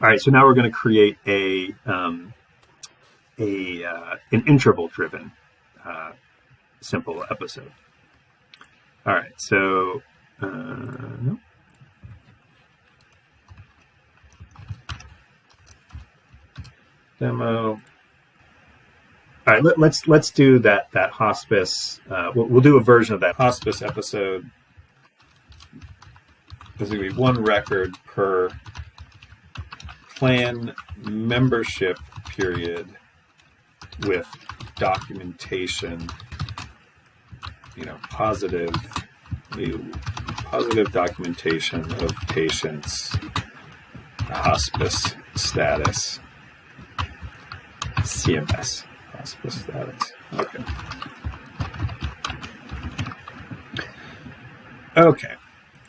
All right, so now we're going to create an interval-driven simple episode. All right, so no. Demo. All right, let's do that hospice. We'll do a version of that hospice episode. There's going to be one record per plan membership period with documentation, positive documentation of patients' hospice status, CMS hospice status. Okay.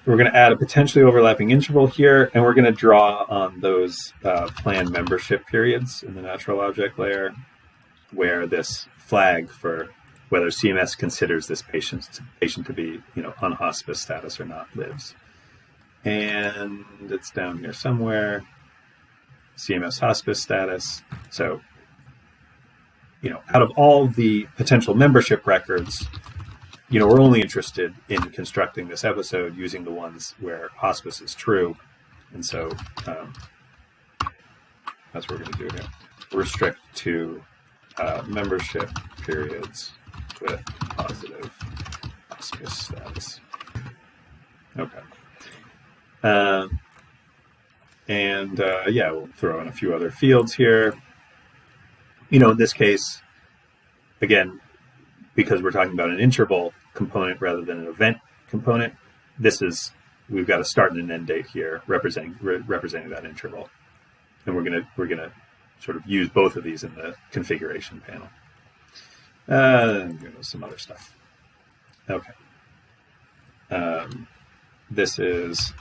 We're going to add a potentially overlapping interval here, and we're going to draw on those plan membership periods in the natural object layer where this flag for whether CMS considers this patient to be, on hospice status or not lives. And it's down here somewhere, CMS hospice status. So, out of all the potential membership records, we're only interested in constructing this episode using the ones where hospice is true. And so that's what we're going to do here. Restrict to membership periods with positive hospice status. Okay. We'll throw in a few other fields here. In this case, again, because we're talking about an interval component rather than an event component, we've got a start and an end date here representing that interval, and we're gonna sort of use both of these in the configuration panel. Some other stuff. Okay. This is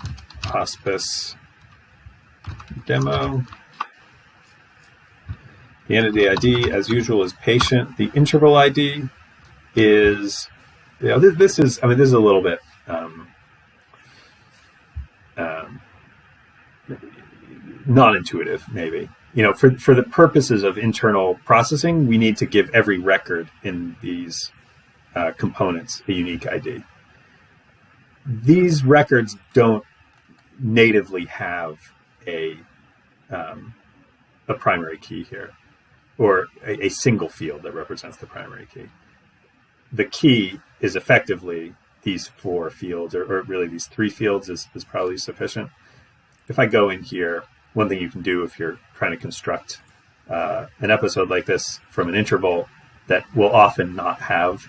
hospice demo. The entity ID, as usual, is patient. The interval ID is, this is a little bit non-intuitive, maybe. For the purposes of internal processing, we need to give every record in these components a unique ID. These records don't natively have a primary key here, or a single field that represents the primary key. The key is effectively these four fields, or really these three fields is probably sufficient. If I go in here, one thing you can do if you're trying to construct an episode like this from an interval that will often not have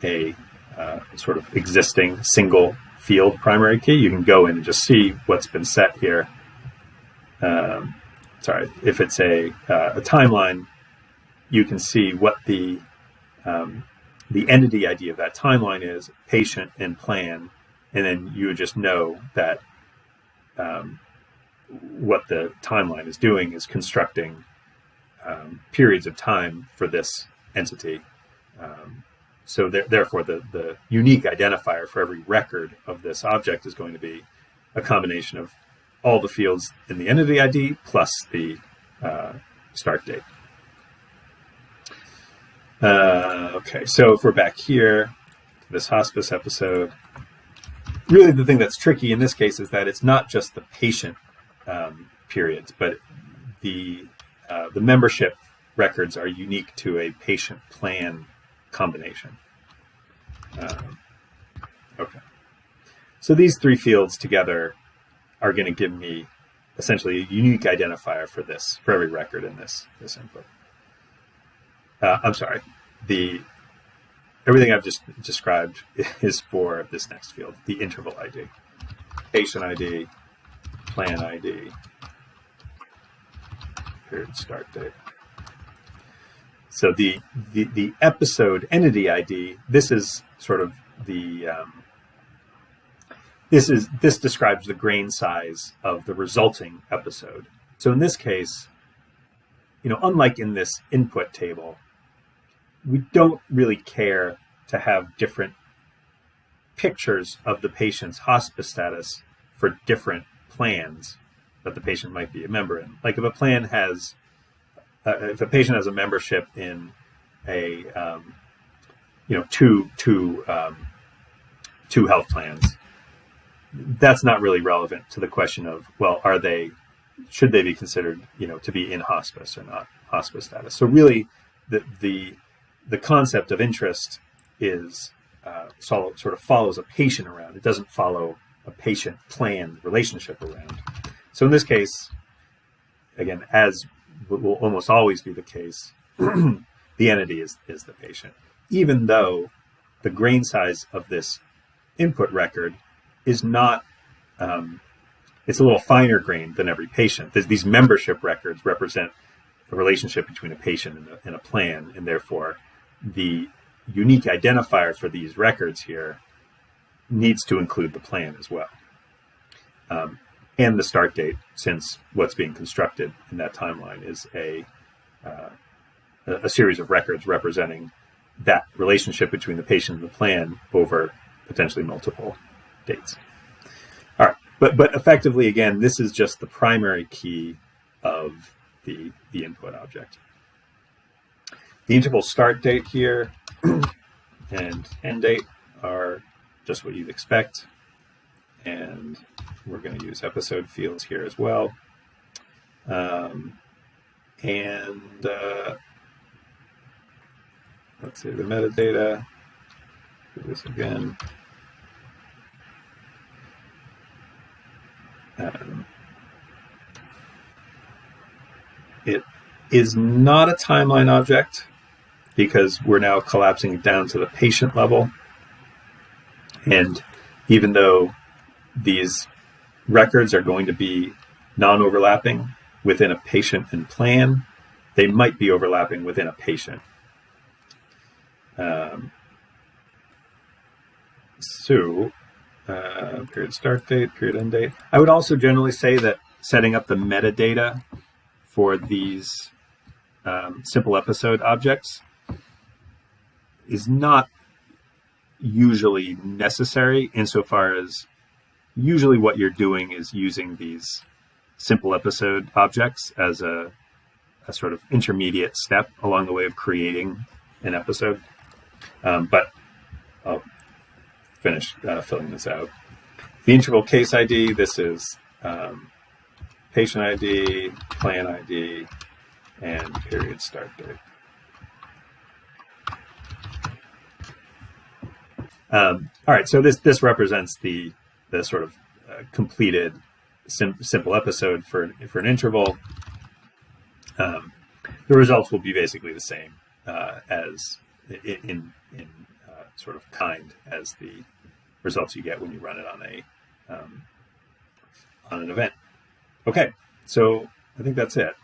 a sort of existing single field primary key, you can go in and just see what's been set here. If it's a timeline, you can see what the entity ID of that timeline is, patient and plan, and then you would just know that what the timeline is doing is constructing periods of time for this entity. So therefore, the unique identifier for every record of this object is going to be a combination of all the fields in the entity ID plus the start date. Okay, so if we're back here, this hospice episode, really the thing that's tricky in this case is that it's not just the patient periods, but the membership records are unique to a patient plan combination. Okay, so these three fields together are going to give me essentially a unique identifier for every record in this input. Everything I've just described is for this next field, the interval ID, patient ID, plan ID, period start date. So the episode entity ID, this is sort of this describes the grain size of the resulting episode. So in this case, unlike in this input table, we don't really care to have different pictures of the patient's hospice status for different plans that the patient might be a member in. Like if a plan has, if a patient has a membership in a, two health plans, that's not really relevant to the question of, well, should they be considered, to be in hospice or not hospice status? So really, the concept of interest is sort of follows a patient around. It doesn't follow a patient-plan relationship around. So in this case, again, as will almost always be the case, the entity is the patient, even though the grain size of this input record is not, it's a little finer grained than every patient. These membership records represent a relationship between a patient and a plan, and therefore the unique identifier for these records here needs to include the plan as well. And the start date, since what's being constructed in that timeline is a series of records representing that relationship between the patient and the plan over potentially multiple dates. All right, but effectively, again, this is just the primary key of the input object. The interval start date here and end date are just what you'd expect. And we're going to use episode fields here as well. Let's see the metadata. Do this again. It is not a timeline object because we're now collapsing it down to the patient level. And even though these records are going to be non-overlapping within a patient and plan, they might be overlapping within a patient. Period start date, period end date. I would also generally say that setting up the metadata for these simple episode objects is not usually necessary, insofar as usually what you're doing is using these simple episode objects as a sort of intermediate step along the way of creating an episode. But I'll finish filling this out. The interval case ID, this is patient ID, plan ID, and period start date. All right, so this represents the sort of completed simple episode for an interval. The results will be basically the same as in sort of kind as the results you get when you run it on an event. Okay, so I think that's it.